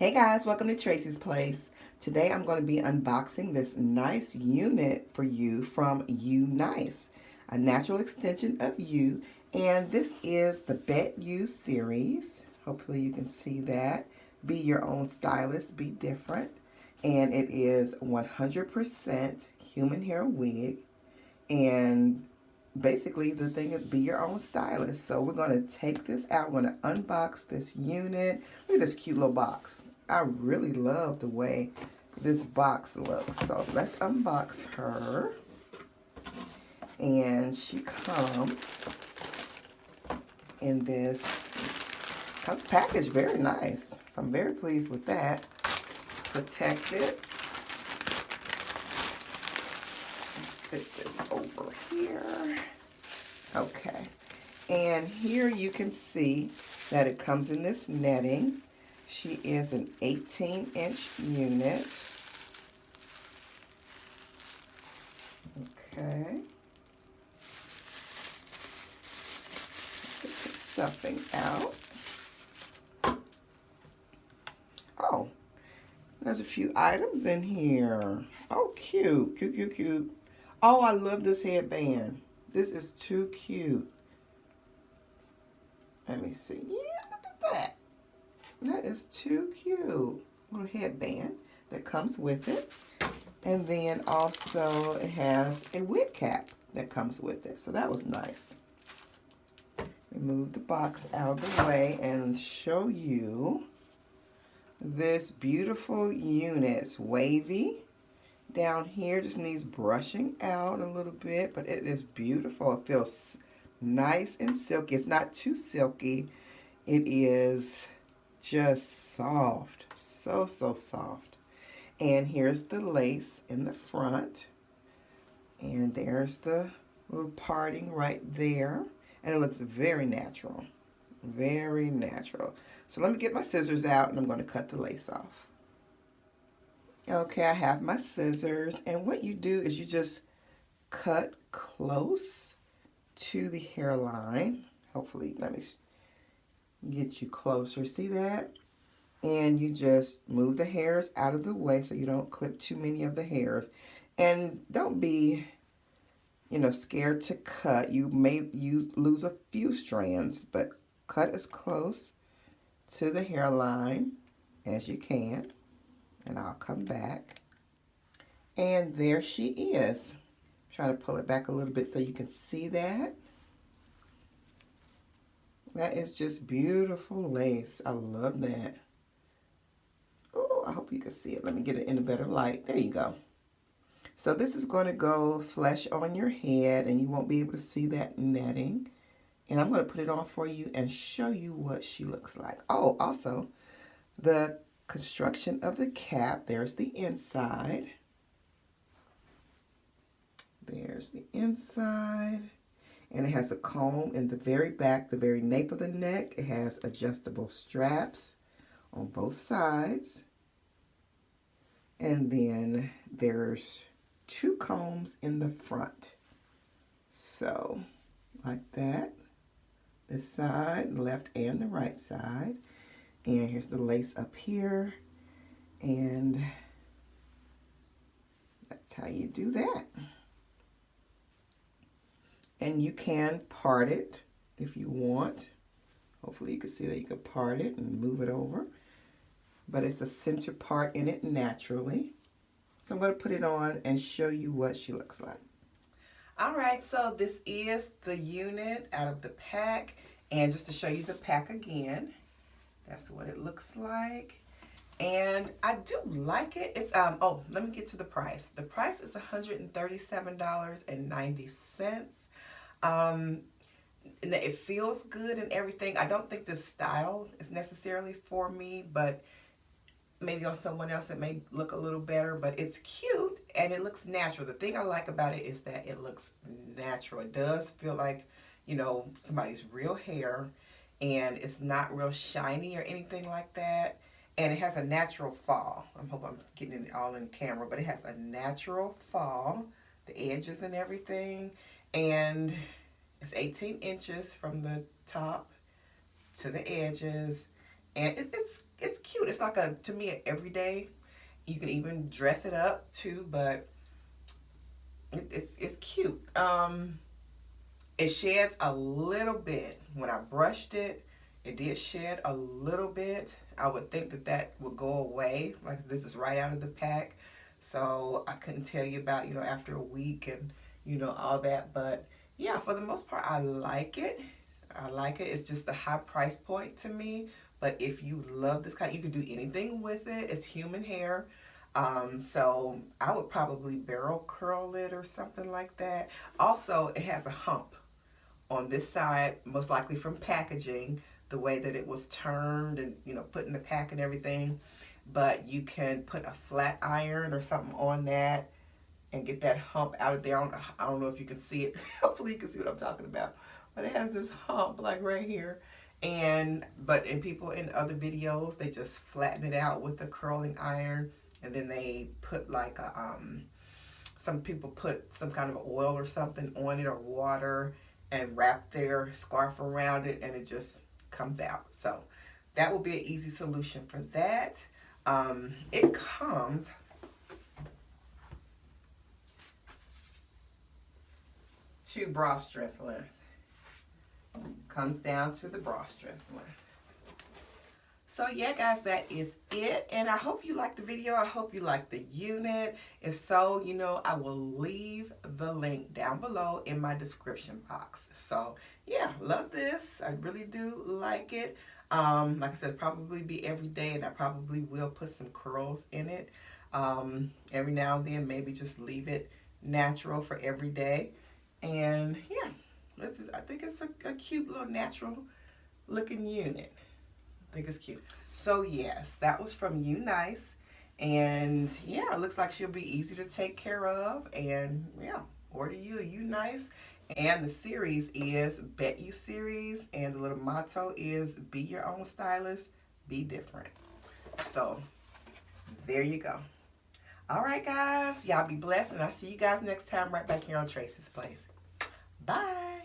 Hey guys, welcome to Tracie's Place. Today I'm going to be unboxing this nice unit for you from You Nice, a natural extension of you. And this is the BettYou series. Hopefully you can see that. Be your own stylist, be different. And it is 100% human hair wig. And basically the thing is be your own stylist. So we're going to take this out. We're going to unbox this unit. Look at this cute little box. I really love the way this box looks. So let's unbox her. And she comes in this, comes packaged very nice. So I'm very pleased with that. Protected. Sit this over here. Okay. And here you can see that it comes in this netting. She is an 18-inch unit. Okay. Get the stuffing out. Oh, there's a few items in here. Oh, cute. Cute, cute, cute. Oh, I love this headband. This is too cute. Let me see. Yeah, look at that. That is too cute. Little headband that comes with it. And then also it has a wig cap that comes with it. So that was nice. Remove the box out of the way and show you this beautiful unit. It's wavy. Down here just needs brushing out a little bit, but it is beautiful. It feels nice and silky. It's not too silky. It is just soft. So, so soft. And here's the lace in the front. And there's the little parting right there. And it looks very natural. Very natural. So let me get my scissors out and I'm going to cut the lace off. Okay, I have my scissors. And what you do is you just cut close to the hairline. Hopefully, let me get you closer. See that? And you just move the hairs out of the way so you don't clip too many of the hairs. And don't be, scared to cut. You lose a few strands, but cut as close to the hairline as you can. And I'll come back. And there she is. Try to pull it back a little bit so you can see that. That is just beautiful lace. I love that. Oh, I hope you can see it. Let me get it in a better light. There you go. So this is going to go flesh on your head and you won't be able to see that netting. And I'm going to put it on for you and show you what she looks like. Oh, also the construction of the cap. There's the inside. There's the inside. And it has a comb in the very back, the very nape of the neck. It has adjustable straps on both sides. And then there's 2 combs in the front. So, like that. This side, the left and the right side. And here's the lace up here. And that's how you do that. And you can part it if you want. Hopefully you can see that you can part it and move it over. But it's a center part in it naturally. So I'm going to put it on and show you what she looks like. All right, so this is the unit out of the pack. And just to show you the pack again, that's what it looks like. And I do like it. It's oh, let me get to the price. The price is $137.90. And it feels good and everything. I don't think this style is necessarily for me, but maybe on someone else it may look a little better, but it's cute and it looks natural. The thing I like about it is that it looks natural. It does feel like, somebody's real hair, and it's not real shiny or anything like that. And it has a natural fall. I hope I'm getting it all in camera, but it has a natural fall, the edges and everything. And it's 18 inches from the top to the edges. And it's cute. It's like to me, an everyday. You can even dress it up too, but it's cute. It sheds a little bit. When I brushed it, it did shed a little bit. I would think that would go away. Like, this is right out of the pack. So I couldn't tell you about, after a week and, all that. But yeah, for the most part, I like it. I like it. It's just a high price point to me. But if you love this kind, you can do anything with it. It's human hair. So I would probably barrel curl it or something like that. Also, it has a hump on this side, most likely from packaging, the way that it was turned and, put in the pack and everything. But you can put a flat iron or something on that and get that hump out of there. I don't know if you can see it. Hopefully you can see what I'm talking about. But it has this hump like right here. But in people in other videos, they just flatten it out with a curling iron, and then they put like some people put some kind of oil or something on it, or water, and wrap their scarf around it, and it just comes out. So that will be an easy solution for that. It comes to bra strength length. Comes down to the bra strength length. So yeah, guys, that is it. And I hope you liked the video. I hope you liked the unit. If so, I will leave the link down below in my description box. So yeah, love this. I really do like it. Like I said, probably be every day, and I probably will put some curls in it. Every now and then, maybe just leave it natural for every day. And yeah, I think it's a cute little natural looking unit. I think it's cute. So yes, that was from You Nice. And yeah, it looks like she'll be easy to take care of. And yeah, order you a You Nice. And the series is BettYou series. And the little motto is be your own stylist, be different. So there you go. All right, guys. Y'all be blessed. And I'll see you guys next time right back here on Tracie's Place. Bye.